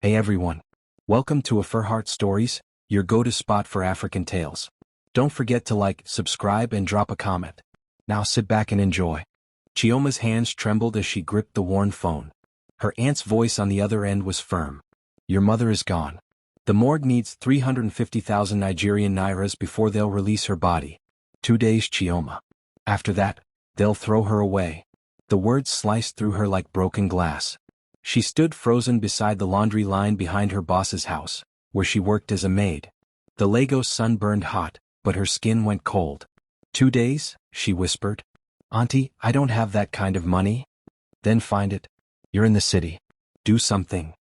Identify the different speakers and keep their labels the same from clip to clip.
Speaker 1: Hey everyone. Welcome to AfriHeart Stories, your go-to spot for African tales. Don't forget to like, subscribe and drop a comment. Now sit back and enjoy. Chioma's hands trembled as she gripped the worn phone. Her aunt's voice on the other end was firm. Your mother is gone. The morgue needs 350,000 Nigerian nairas before they'll release her body. 2 days, Chioma. After that, they'll throw her away. The words sliced through her like broken glass. She stood frozen beside the laundry line behind her boss's house, where she worked as a maid. The Lagos sun burned hot, but her skin went cold. 2 days, she whispered. Auntie, I don't have that kind of money. Then find it. You're in the city. Do something.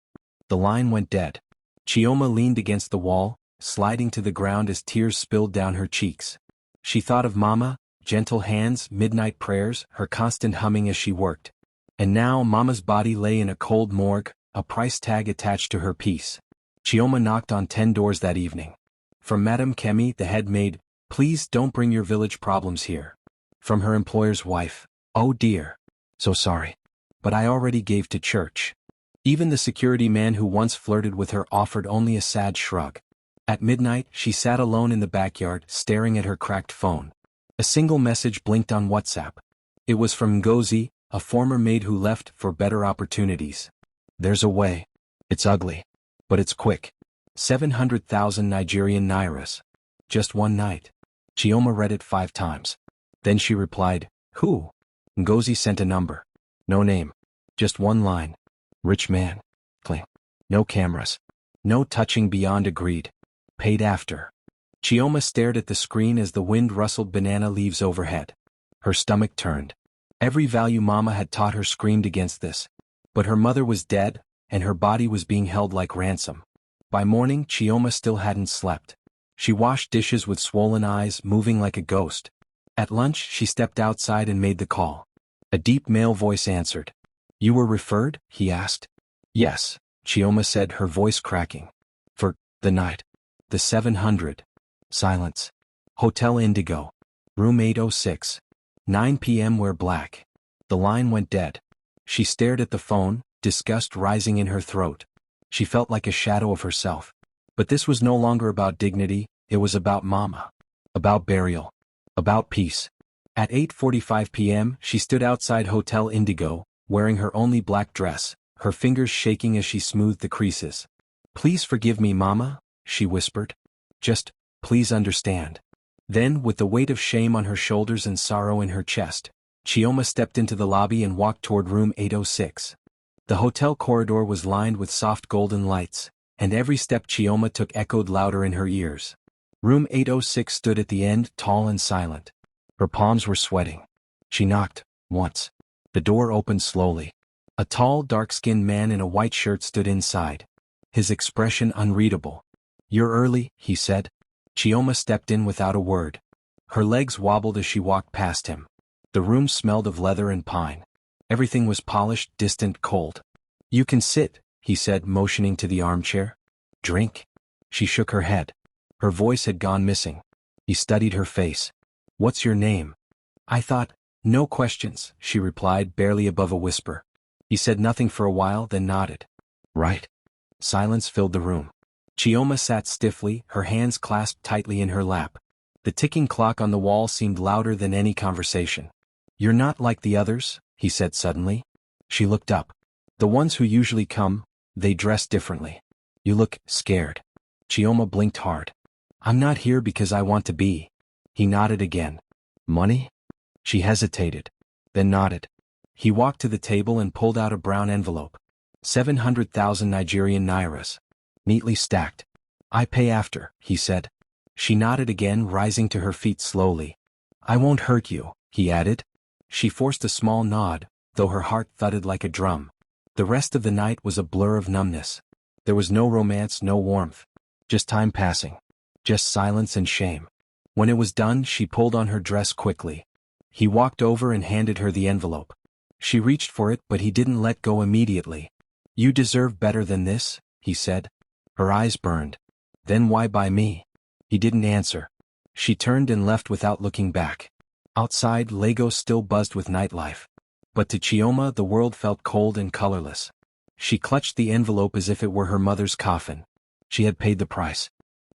Speaker 1: The line went dead. Chioma leaned against the wall, sliding to the ground as tears spilled down her cheeks. She thought of Mama, gentle hands, midnight prayers, her constant humming as she worked. And now Mama's body lay in a cold morgue, a price tag attached to her peace. Chioma knocked on 10 doors that evening. From Madame Kemi, the head maid, please don't bring your village problems here. From her employer's wife, oh dear. So sorry. But I already gave to church. Even the security man who once flirted with her offered only a sad shrug. At midnight, she sat alone in the backyard, staring at her cracked phone. A single message blinked on WhatsApp. It was from Ngozi, a former maid who left for better opportunities. There's a way. It's ugly. But it's quick. 700,000 Nigerian nairas. Just one night. Chioma read it 5 times. Then she replied, who? Ngozi sent a number. No name. Just one line. Rich man. Cling. No cameras. No touching beyond agreed. Paid after. Chioma stared at the screen as the wind rustled banana leaves overhead. Her stomach turned. Every value Mama had taught her screamed against this. But her mother was dead, and her body was being held like ransom. By morning, Chioma still hadn't slept. She washed dishes with swollen eyes, moving like a ghost. At lunch, she stepped outside and made the call. A deep male voice answered. You were referred? He asked. Yes, Chioma said, her voice cracking. For the night. The 700. Silence. Hotel Indigo. Room 806. 9 p.m. Wear black. The line went dead. She stared at the phone, disgust rising in her throat. She felt like a shadow of herself. But this was no longer about dignity, it was about Mama. About burial. About peace. At 8:45 p.m., she stood outside Hotel Indigo, wearing her only black dress, her fingers shaking as she smoothed the creases. Please forgive me, Mama, she whispered. Just, please understand. Then, with the weight of shame on her shoulders and sorrow in her chest, Chioma stepped into the lobby and walked toward room 806. The hotel corridor was lined with soft golden lights, and every step Chioma took echoed louder in her ears. Room 806 stood at the end, tall and silent. Her palms were sweating. She knocked, once. The door opened slowly. A tall, dark-skinned man in a white shirt stood inside. His expression unreadable. You're early, he said. Chioma stepped in without a word. Her legs wobbled as she walked past him. The room smelled of leather and pine. Everything was polished, distant, cold. You can sit, he said, motioning to the armchair. Drink? She shook her head. Her voice had gone missing. He studied her face. What's your name? I thought, no questions, she replied, barely above a whisper. He said nothing for a while, then nodded. Right. Silence filled the room. Chioma sat stiffly, her hands clasped tightly in her lap. The ticking clock on the wall seemed louder than any conversation. You're not like the others, he said suddenly. She looked up. The ones who usually come, they dress differently. You look scared. Chioma blinked hard. I'm not here because I want to be. He nodded again. Money? She hesitated, then nodded. He walked to the table and pulled out a brown envelope. 700,000 Nigerian nairas. Neatly stacked. I pay after, he said. She nodded again, rising to her feet slowly. I won't hurt you, he added. She forced a small nod, though her heart thudded like a drum. The rest of the night was a blur of numbness. There was no romance, no warmth. Just time passing. Just silence and shame. When it was done, she pulled on her dress quickly. He walked over and handed her the envelope. She reached for it, but he didn't let go immediately. You deserve better than this, he said. Her eyes burned. Then why by me? He didn't answer. She turned and left without looking back. Outside, Lagos still buzzed with nightlife. But to Chioma the world felt cold and colorless. She clutched the envelope as if it were her mother's coffin. She had paid the price.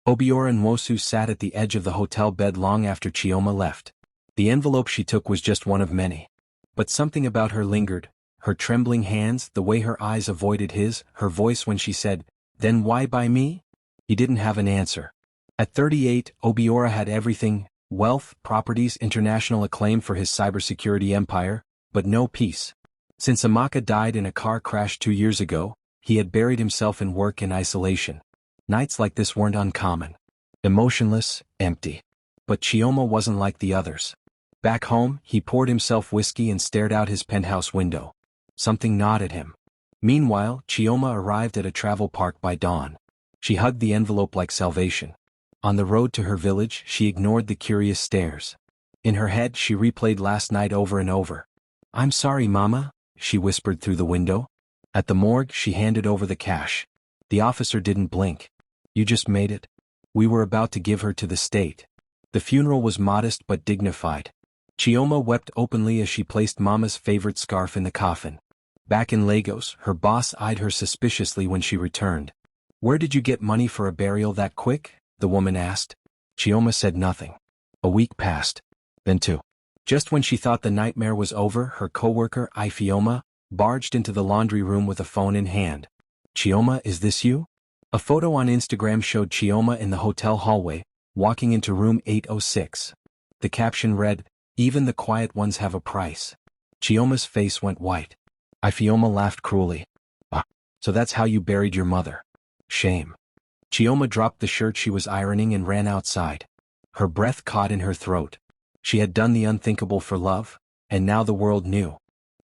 Speaker 1: Obiora Nwosu sat at the edge of the hotel bed long after Chioma left. The envelope she took was just one of many. But something about her lingered, her trembling hands, the way her eyes avoided his, her voice when she said, "Then why by me?" He didn't have an answer. At 38, Obiora had everything: wealth, properties, international acclaim for his cybersecurity empire, but no peace. Since Amaka died in a car crash 2 years ago, he had buried himself in work and isolation. Nights like this weren't uncommon. Emotionless, empty. But Chioma wasn't like the others. Back home, he poured himself whiskey and stared out his penthouse window. Something gnawed at him. Meanwhile, Chioma arrived at a travel park by dawn. She hugged the envelope like salvation. On the road to her village, she ignored the curious stares. In her head, she replayed last night over and over. "I'm sorry, Mama," she whispered through the window. At the morgue, she handed over the cash. The officer didn't blink. "You just made it." We were about to give her to the state. The funeral was modest but dignified. Chioma wept openly as she placed Mama's favorite scarf in the coffin. Back in Lagos, her boss eyed her suspiciously when she returned. "Where did you get money for a burial that quick?" the woman asked. Chioma said nothing. A week passed. Then 2. Just when she thought the nightmare was over, her coworker, Ifeoma, barged into the laundry room with a phone in hand. "Chioma, is this you?" A photo on Instagram showed Chioma in the hotel hallway, walking into room 806. The caption read, "Even the quiet ones have a price." Chioma's face went white. Ifeoma laughed cruelly. "Ah, so that's how you buried your mother. Shame." Chioma dropped the shirt she was ironing and ran outside. Her breath caught in her throat. She had done the unthinkable for love, and now the world knew.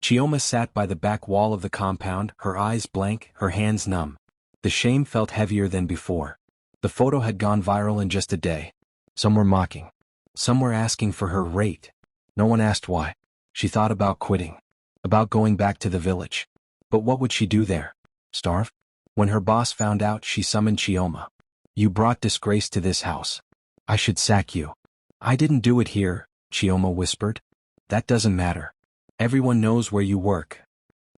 Speaker 1: Chioma sat by the back wall of the compound, her eyes blank, her hands numb. The shame felt heavier than before. The photo had gone viral in just a day. Some were mocking. Some were asking for her rate. No one asked why. She thought about quitting. About going back to the village. But what would she do there? Starve? When her boss found out, she summoned Chioma. "You brought disgrace to this house. I should sack you." "I didn't do it here," Chioma whispered. "That doesn't matter. Everyone knows where you work."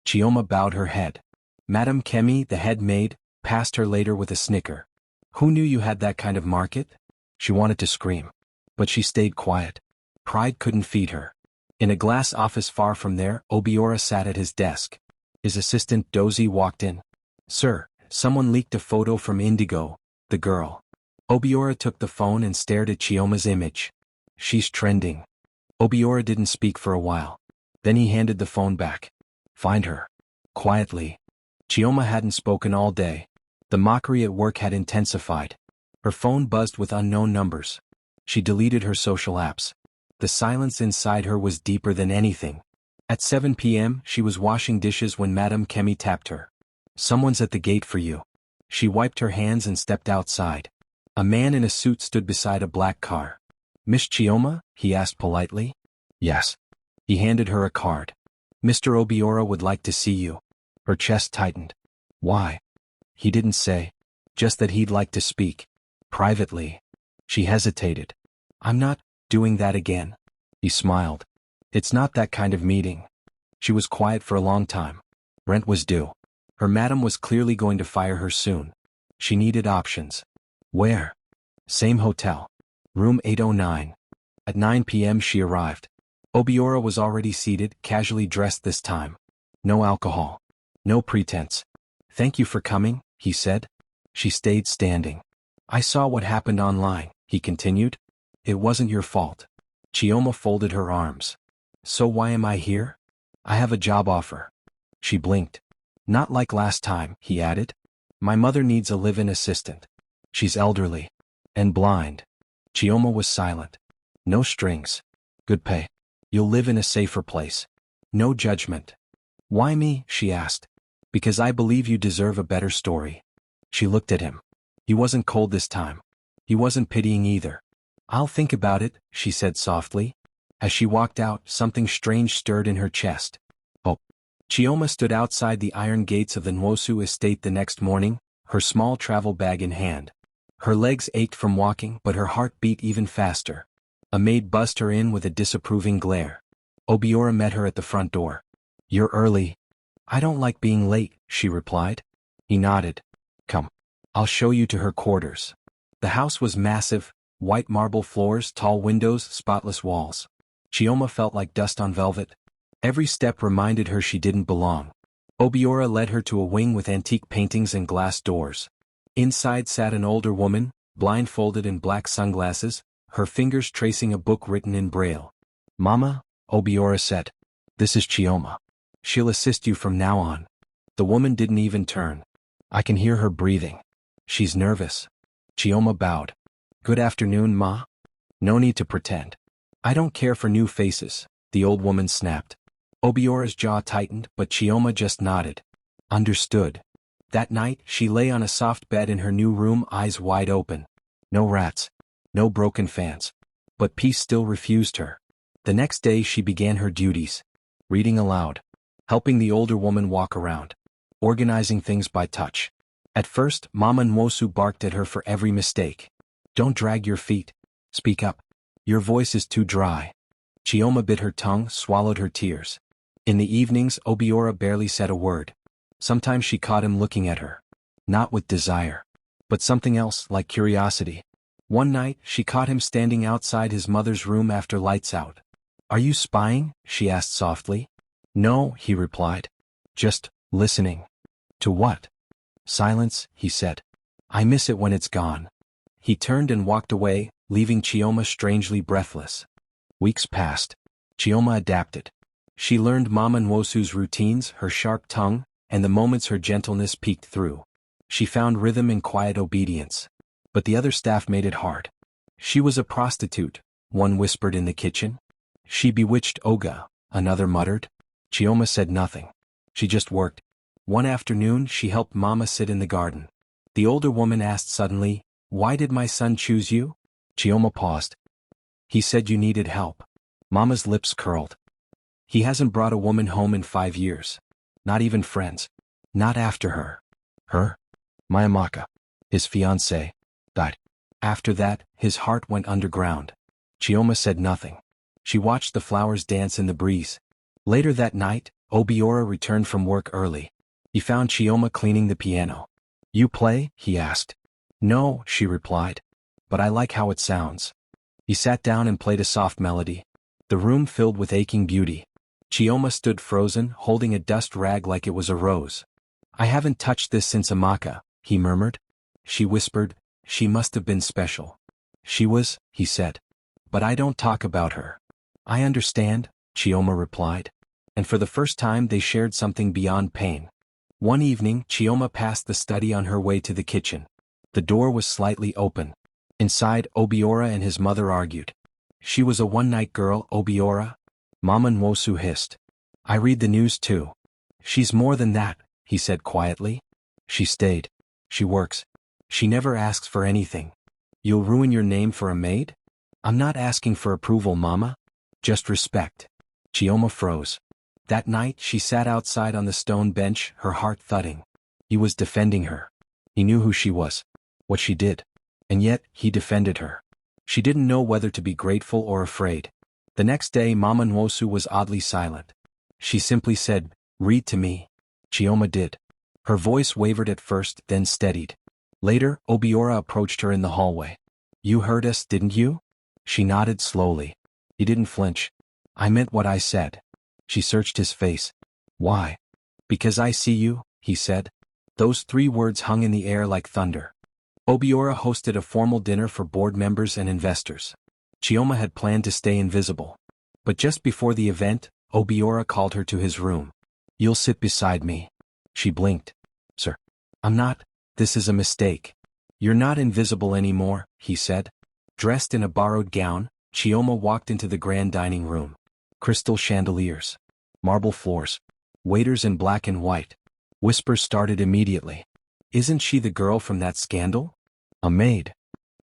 Speaker 1: Chioma bowed her head. Madame Kemi, the head maid, passed her later with a snicker. "Who knew you had that kind of market?" She wanted to scream. But she stayed quiet. Pride couldn't feed her. In a glass office far from there, Obiora sat at his desk. His assistant Dozy walked in. "Sir, someone leaked a photo from Indigo, the girl." Obiora took the phone and stared at Chioma's image. "She's trending." Obiora didn't speak for a while. Then he handed the phone back. "Find her." Quietly. Chioma hadn't spoken all day. The mockery at work had intensified. Her phone buzzed with unknown numbers. She deleted her social apps. The silence inside her was deeper than anything. At 7 p.m., she was washing dishes when Madame Kemi tapped her. "Someone's at the gate for you." She wiped her hands and stepped outside. A man in a suit stood beside a black car. "Miss Chioma?" he asked politely. "Yes." He handed her a card. "Mr. Obiora would like to see you." Her chest tightened. "Why?" He didn't say. Just that he'd like to speak. Privately. She hesitated. "I'm not doing that again." He smiled. "It's not that kind of meeting." She was quiet for a long time. Rent was due. Her madam was clearly going to fire her soon. She needed options. Where? Same hotel. Room 809. At 9 p.m. she arrived. Obiora was already seated, casually dressed this time. No alcohol. No pretense. "Thank you for coming," he said. She stayed standing. "I saw what happened online," he continued. "It wasn't your fault." Chioma folded her arms. "So why am I here?" "I have a job offer." She blinked. "Not like last time," he added. "My mother needs a live-in assistant. She's elderly. And blind." Chioma was silent. "No strings. Good pay. You'll live in a safer place. No judgment." "Why me?" she asked. "Because I believe you deserve a better story." She looked at him. He wasn't cold this time. He wasn't pitying either. "I'll think about it," she said softly. As she walked out, something strange stirred in her chest. Oh. Chioma stood outside the iron gates of the Nwosu estate the next morning, her small travel bag in hand. Her legs ached from walking, but her heart beat even faster. A maid buzzed her in with a disapproving glare. Obiora met her at the front door. "You're early." I don't like being late, she replied. He nodded. Come. I'll show you to her quarters. The house was massive, white marble floors, tall windows, spotless walls. Chioma felt like dust on velvet. Every step reminded her she didn't belong. Obiora led her to a wing with antique paintings and glass doors. Inside sat an older woman, blindfolded in black sunglasses, her fingers tracing a book written in Braille. Mama, Obiora said. This is Chioma. She'll assist you from now on. The woman didn't even turn. I can hear her breathing. She's nervous. Chioma bowed. Good afternoon, Ma. No need to pretend. I don't care for new faces, the old woman snapped. Obiora's jaw tightened, but Chioma just nodded. Understood. That night, she lay on a soft bed in her new room, eyes wide open. No rats. No broken fans. But peace still refused her. The next day she began her duties. Reading aloud. Helping the older woman walk around. Organizing things by touch. At first, Mama Nwosu barked at her for every mistake. Don't drag your feet. Speak up. Your voice is too dry. Chioma bit her tongue, swallowed her tears. In the evenings, Obiora barely said a word. Sometimes she caught him looking at her. Not with desire. But something else, like curiosity. One night, she caught him standing outside his mother's room after lights out. Are you spying? She asked softly. No, he replied. Just listening. To what? Silence, he said. I miss it when it's gone. He turned and walked away, leaving Chioma strangely breathless. Weeks passed. Chioma adapted. She learned Mama Nwosu's routines, her sharp tongue, and the moments her gentleness peeked through. She found rhythm in quiet obedience. But the other staff made it hard. She was a prostitute, one whispered in the kitchen. She bewitched Oga, another muttered. Chioma said nothing. She just worked. One afternoon she helped Mama sit in the garden. The older woman asked suddenly, Why did my son choose you? Chioma paused. He said you needed help. Mama's lips curled. He hasn't brought a woman home in 5 years. Not even friends. Not after her. Her? Mayamaka. His fiancée. Died. After that, his heart went underground. Chioma said nothing. She watched the flowers dance in the breeze. Later that night, Obiora returned from work early. He found Chioma cleaning the piano. You play? He asked. No, she replied. But I like how it sounds. He sat down and played a soft melody. The room filled with aching beauty. Chioma stood frozen, holding a dust rag like it was a rose. I haven't touched this since Amaka, he murmured. She whispered, She must have been special. She was, he said. But I don't talk about her. I understand, Chioma replied. And for the first time they shared something beyond pain. One evening, Chioma passed the study on her way to the kitchen. The door was slightly open. Inside, Obiora and his mother argued. She was a one-night girl, Obiora. Mama Nwosu hissed. I read the news too. She's more than that, he said quietly. She stayed. She works. She never asks for anything. You'll ruin your name for a maid? I'm not asking for approval, Mama. Just respect. Chioma froze. That night she sat outside on the stone bench, her heart thudding. He was defending her. He knew who she was. What she did. And yet, he defended her. She didn't know whether to be grateful or afraid. The next day Mama Nwosu was oddly silent. She simply said, Read to me. Chioma did. Her voice wavered at first, then steadied. Later, Obiora approached her in the hallway. You heard us, didn't you? She nodded slowly. He didn't flinch. I meant what I said. She searched his face. Why? Because I see you, he said. Those 3 words hung in the air like thunder. Obiora hosted a formal dinner for board members and investors. Chioma had planned to stay invisible. But just before the event, Obiora called her to his room. You'll sit beside me. She blinked. Sir. I'm not. This is a mistake. You're not invisible anymore, he said. Dressed in a borrowed gown, Chioma walked into the grand dining room. Crystal chandeliers. Marble floors. Waiters in black and white. Whispers started immediately. Isn't she the girl from that scandal? A maid.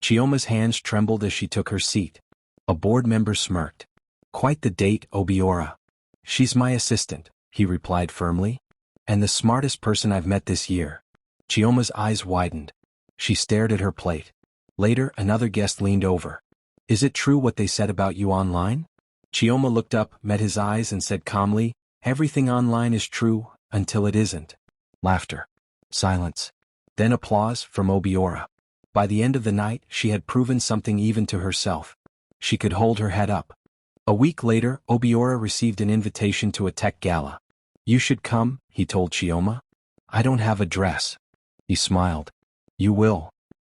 Speaker 1: Chioma's hands trembled as she took her seat. A board member smirked. Quite the date, Obiora. She's my assistant, he replied firmly. And the smartest person I've met this year. Chioma's eyes widened. She stared at her plate. Later, another guest leaned over. Is it true what they said about you online? Chioma looked up, met his eyes and said calmly, Everything online is true, until it isn't. Laughter. Silence. Then applause from Obiora. By the end of the night, she had proven something even to herself. She could hold her head up. A week later, Obiora received an invitation to a tech gala. You should come, he told Chioma. I don't have a dress. He smiled. You will.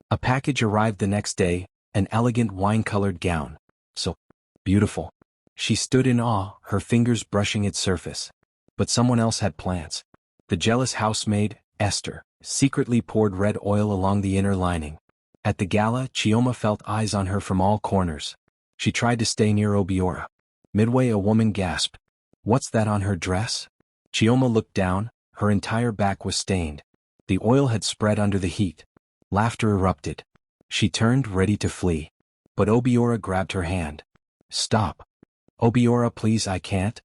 Speaker 1: A package arrived the next day, an elegant wine-colored gown. So beautiful. She stood in awe, her fingers brushing its surface. But someone else had plans. The jealous housemaid, Esther, secretly poured red oil along the inner lining. At the gala, Chioma felt eyes on her from all corners. She tried to stay near Obiora. Midway, a woman gasped. What's that on her dress? Chioma looked down, her entire back was stained. The oil had spread under the heat. Laughter erupted. She turned, ready to flee. But Obiora grabbed her hand. Stop. Obiora, please, I can't.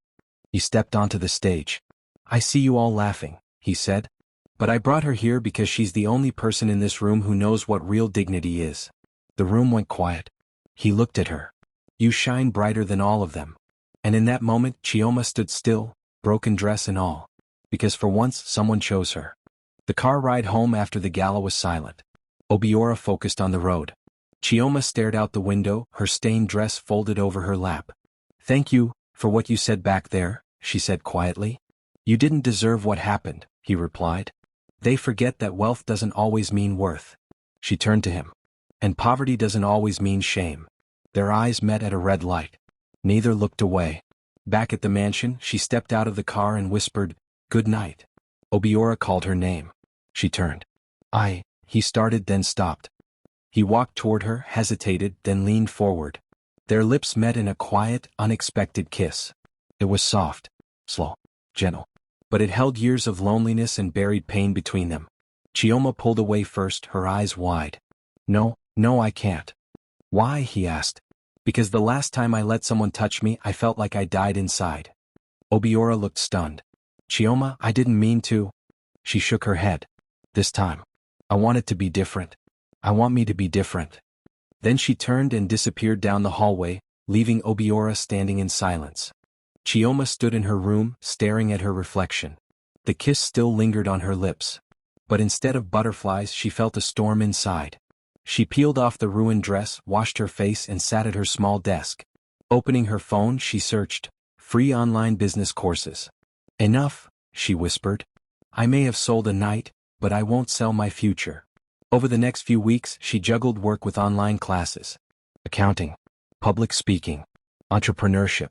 Speaker 1: He stepped onto the stage. I see you all laughing, he said. But I brought her here because she's the only person in this room who knows what real dignity is. The room went quiet. He looked at her. You shine brighter than all of them. And in that moment, Chioma stood still, broken dress and all. Because for once, someone chose her. The car ride home after the gala was silent. Obiora focused on the road. Chioma stared out the window, her stained dress folded over her lap. Thank you, for what you said back there, she said quietly. You didn't deserve what happened, he replied. They forget that wealth doesn't always mean worth. She turned to him. And poverty doesn't always mean shame. Their eyes met at a red light. Neither looked away. Back at the mansion, she stepped out of the car and whispered, Good night. Obiora called her name. She turned. He started, then stopped. He walked toward her, hesitated, then leaned forward. Their lips met in a quiet, unexpected kiss. It was soft, slow, gentle. But it held years of loneliness and buried pain between them. Chioma pulled away first, her eyes wide. No, I can't. Why? He asked. Because the last time I let someone touch me, I felt like I died inside. Obiora looked stunned. Chioma, I didn't mean to. She shook her head. This time. I want it to be different. I want me to be different. Then she turned and disappeared down the hallway, leaving Obiora standing in silence. Chioma stood in her room, staring at her reflection. The kiss still lingered on her lips. But instead of butterflies, she felt a storm inside. She peeled off the ruined dress, washed her face, and sat at her small desk. Opening her phone, she searched, free online business courses. Enough, she whispered. I may have sold a night, but I won't sell my future. Over the next few weeks, she juggled work with online classes. Accounting, public speaking, entrepreneurship.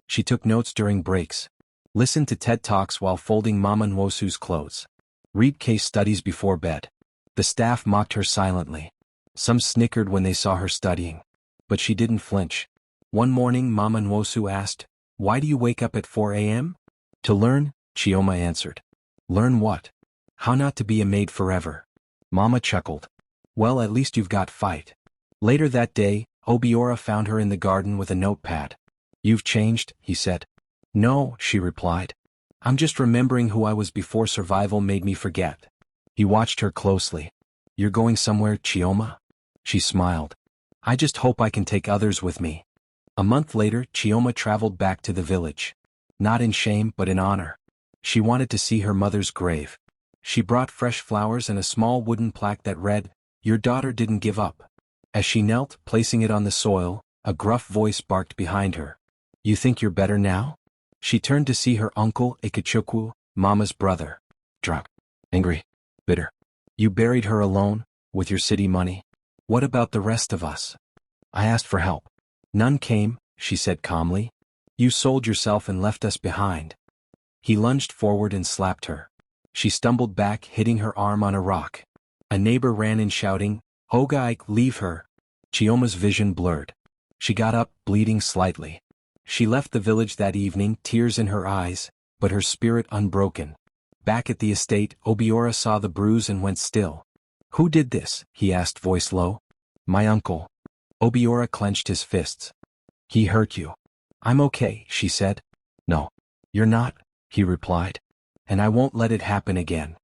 Speaker 1: She took notes during breaks. Listened to TED Talks while folding Mama Nwosu's clothes. Read case studies before bed. The staff mocked her silently. Some snickered when they saw her studying. But she didn't flinch. One morning, Mama Nwosu asked, Why do you wake up at 4 a.m.? To learn, Chioma answered. Learn what? How not to be a maid forever. Mama chuckled. Well, at least you've got fight. Later that day, Obiora found her in the garden with a notepad. You've changed, he said. No, she replied. I'm just remembering who I was before survival made me forget. He watched her closely. You're going somewhere, Chioma? She smiled. I just hope I can take others with me. A month later, Chioma traveled back to the village. Not in shame, but in honor. She wanted to see her mother's grave. She brought fresh flowers and a small wooden plaque that read, Your daughter didn't give up. As she knelt, placing it on the soil, a gruff voice barked behind her. You think you're better now? She turned to see her uncle, Ikechukwu, Mama's brother. Drunk, angry, bitter. You buried her alone, with your city money. What about the rest of us? I asked for help. None came, she said calmly. You sold yourself and left us behind. He lunged forward and slapped her. She stumbled back, hitting her arm on a rock. A neighbor ran in shouting, Ogaik, leave her. Chioma's vision blurred. She got up, bleeding slightly. She left the village that evening, tears in her eyes, but her spirit unbroken. Back at the estate, Obiora saw the bruise and went still. Who did this? He asked, voice low. My uncle. Obiora clenched his fists. He hurt you. I'm okay, she said. No. You're not, he replied. And I won't let it happen again.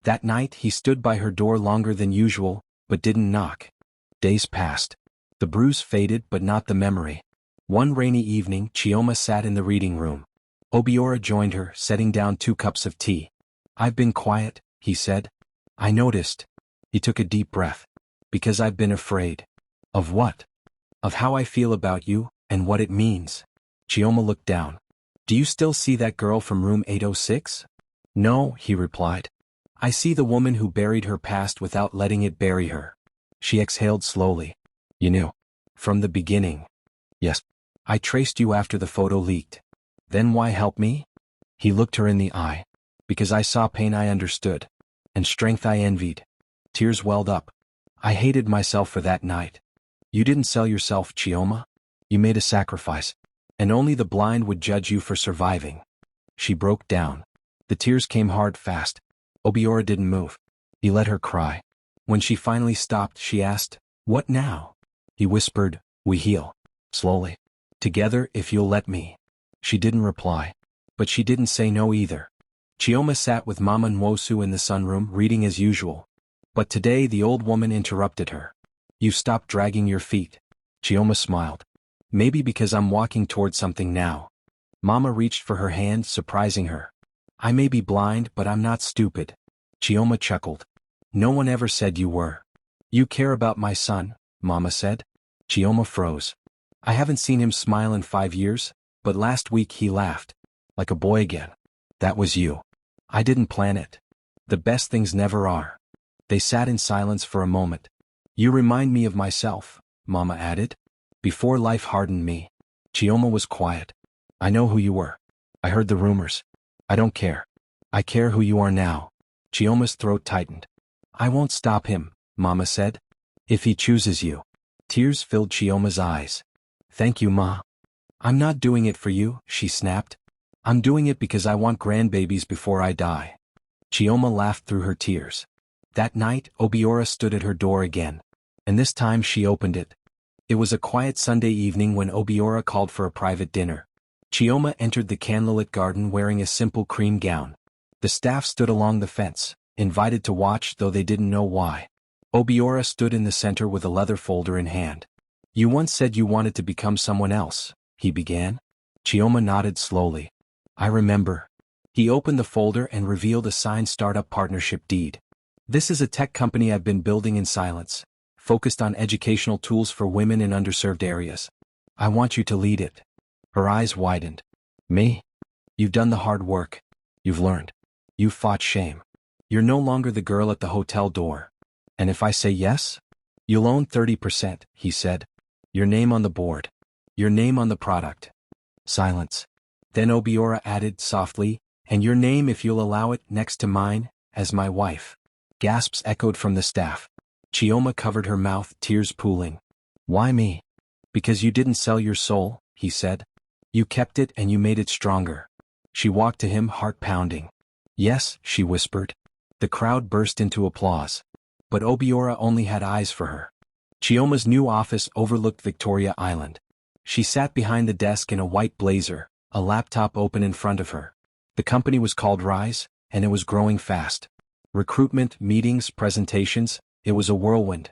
Speaker 1: That night he stood by her door longer than usual, but didn't knock. Days passed. The bruise faded, but not the memory. One rainy evening, Chioma sat in the reading room. Obiora joined her, setting down 2 cups of tea. I've been quiet, he said. I noticed. He took a deep breath. Because I've been afraid. Of what? Of how I feel about you, and what it means. Chioma looked down. Do you still see that girl from room 806? No, he replied. I see the woman who buried her past without letting it bury her. She exhaled slowly. You knew. From the beginning. Yes. I traced you after the photo leaked. Then why help me? He looked her in the eye. Because I saw pain I understood. And strength I envied. Tears welled up. I hated myself for that night. You didn't sell yourself, Chioma. You made a sacrifice. And only the blind would judge you for surviving. She broke down. The tears came hard fast. Obiora didn't move. He let her cry. When she finally stopped, she asked, What now? He whispered, We heal. Slowly. Together, if you'll let me. She didn't reply. But she didn't say no either. Chioma sat with Mama Nwosu in the sunroom reading as usual. But today the old woman interrupted her. You stopped dragging your feet. Chioma smiled. Maybe because I'm walking towards something now. Mama reached for her hand, surprising her. I may be blind, but I'm not stupid. Chioma chuckled. No one ever said you were. You care about my son, Mama said. Chioma froze. I haven't seen him smile in 5 years, but last week he laughed. Like a boy again. That was you. I didn't plan it. The best things never are. They sat in silence for a moment. You remind me of myself, Mama added. Before life hardened me. Chioma was quiet. I know who you were. I heard the rumors. I don't care. I care who you are now. Chioma's throat tightened. I won't stop him, Mama said. If he chooses you. Tears filled Chioma's eyes. Thank you, Ma. I'm not doing it for you, she snapped. I'm doing it because I want grandbabies before I die. Chioma laughed through her tears. That night, Obiora stood at her door again. And this time she opened it. It was a quiet Sunday evening when Obiora called for a private dinner. Chioma entered the candlelit garden wearing a simple cream gown. The staff stood along the fence, invited to watch though they didn't know why. Obiora stood in the center with a leather folder in hand. You once said you wanted to become someone else, he began. Chioma nodded slowly. I remember. He opened the folder and revealed a signed startup partnership deed. This is a tech company I've been building in silence, focused on educational tools for women in underserved areas. I want you to lead it. Her eyes widened. Me? You've done the hard work. You've learned. You've fought shame. You're no longer the girl at the hotel door. And if I say yes? You'll own 30%, he said. Your name on the board. Your name on the product. Silence. Then Obiora added softly, and your name if you'll allow it next to mine, as my wife. Gasps echoed from the staff. Chioma covered her mouth, tears pooling. Why me? Because you didn't sell your soul, he said. You kept it and you made it stronger. She walked to him, heart pounding. Yes, she whispered. The crowd burst into applause. But Obiora only had eyes for her. Chioma's new office overlooked Victoria Island. She sat behind the desk in a white blazer, a laptop open in front of her. The company was called Rise, and it was growing fast. Recruitment, meetings, presentations, it was a whirlwind.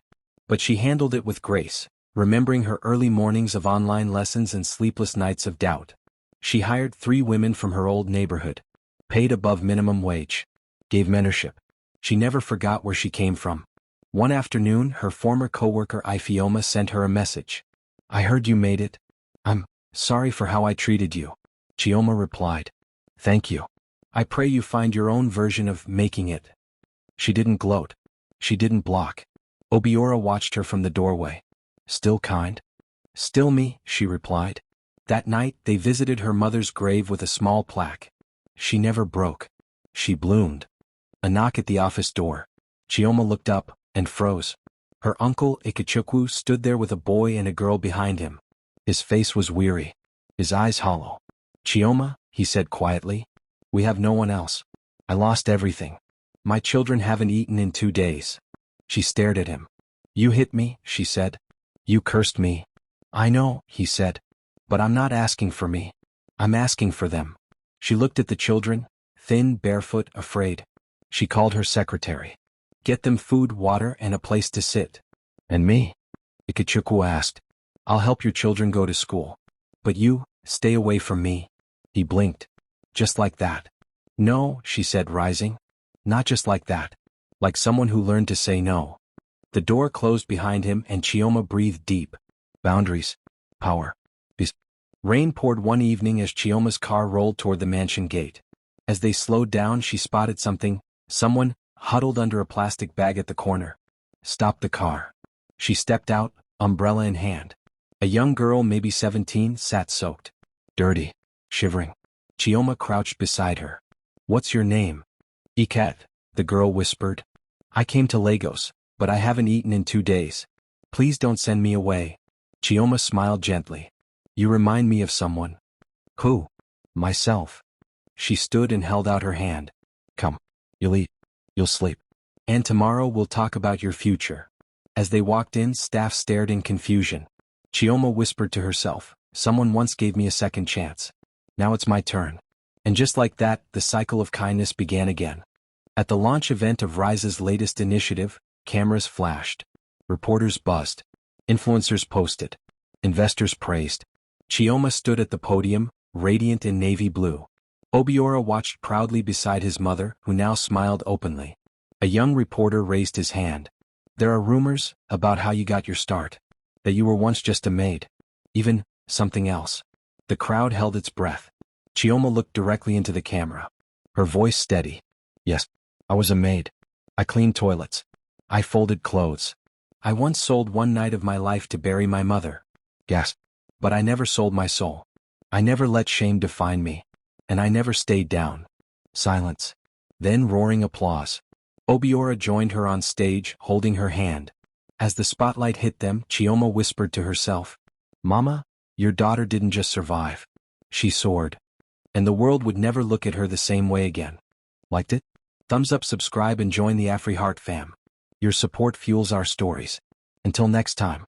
Speaker 1: But she handled it with grace, remembering her early mornings of online lessons and sleepless nights of doubt. She hired 3 women from her old neighborhood. Paid above minimum wage. Gave mentorship. She never forgot where she came from. One afternoon, her former coworker Ifioma sent her a message. I heard you made it. I'm sorry for how I treated you. Chioma replied. Thank you. I pray you find your own version of making it. She didn't gloat. She didn't block. Obiora watched her from the doorway. Still kind? Still me, she replied. That night, they visited her mother's grave with a small plaque. She never broke. She bloomed. A knock at the office door. Chioma looked up, and froze. Her uncle Ikechukwu stood there with a boy and a girl behind him. His face was weary. His eyes hollow. Chioma, he said quietly. We have no one else. I lost everything. My children haven't eaten in 2 days. She stared at him. You hit me, she said. You cursed me. I know, he said. But I'm not asking for me. I'm asking for them. She looked at the children, thin, barefoot, afraid. She called her secretary. Get them food, water, and a place to sit. And me? Ikechukwu asked. I'll help your children go to school. But you, stay away from me. He blinked. Just like that. No, she said, rising. Not just like that. Like someone who learned to say no. The door closed behind him and Chioma breathed deep. Boundaries. Power. Peace. Rain poured one evening as Chioma's car rolled toward the mansion gate. As they slowed down, she spotted someone, huddled under a plastic bag at the corner. Stop the car. She stepped out, umbrella in hand. A young girl, maybe 17, sat soaked. Dirty. Shivering. Chioma crouched beside her. What's your name? Iket, the girl whispered. I came to Lagos, but I haven't eaten in 2 days. Please don't send me away. Chioma smiled gently. You remind me of someone. Who? Myself. She stood and held out her hand. Come. You'll eat. You'll sleep. And tomorrow we'll talk about your future. As they walked in, staff stared in confusion. Chioma whispered to herself, someone once gave me a second chance. Now it's my turn. And just like that, the cycle of kindness began again. At the launch event of Rise's latest initiative, cameras flashed. Reporters buzzed. Influencers posted. Investors praised. Chioma stood at the podium, radiant in navy blue. Obiora watched proudly beside his mother, who now smiled openly. A young reporter raised his hand. There are rumors about how you got your start. That you were once just a maid. Even something else. The crowd held its breath. Chioma looked directly into the camera. Her voice steady. Yes, I was a maid. I cleaned toilets. I folded clothes. I once sold one night of my life to bury my mother. Gasp. But I never sold my soul. I never let shame define me. And I never stayed down. Silence. Then roaring applause. Obiora joined her on stage, holding her hand. As the spotlight hit them, Chioma whispered to herself, Mama, your daughter didn't just survive. She soared. And the world would never look at her the same way again. Liked it? Thumbs up, subscribe and join the AfriHeart fam. Your support fuels our stories. Until next time.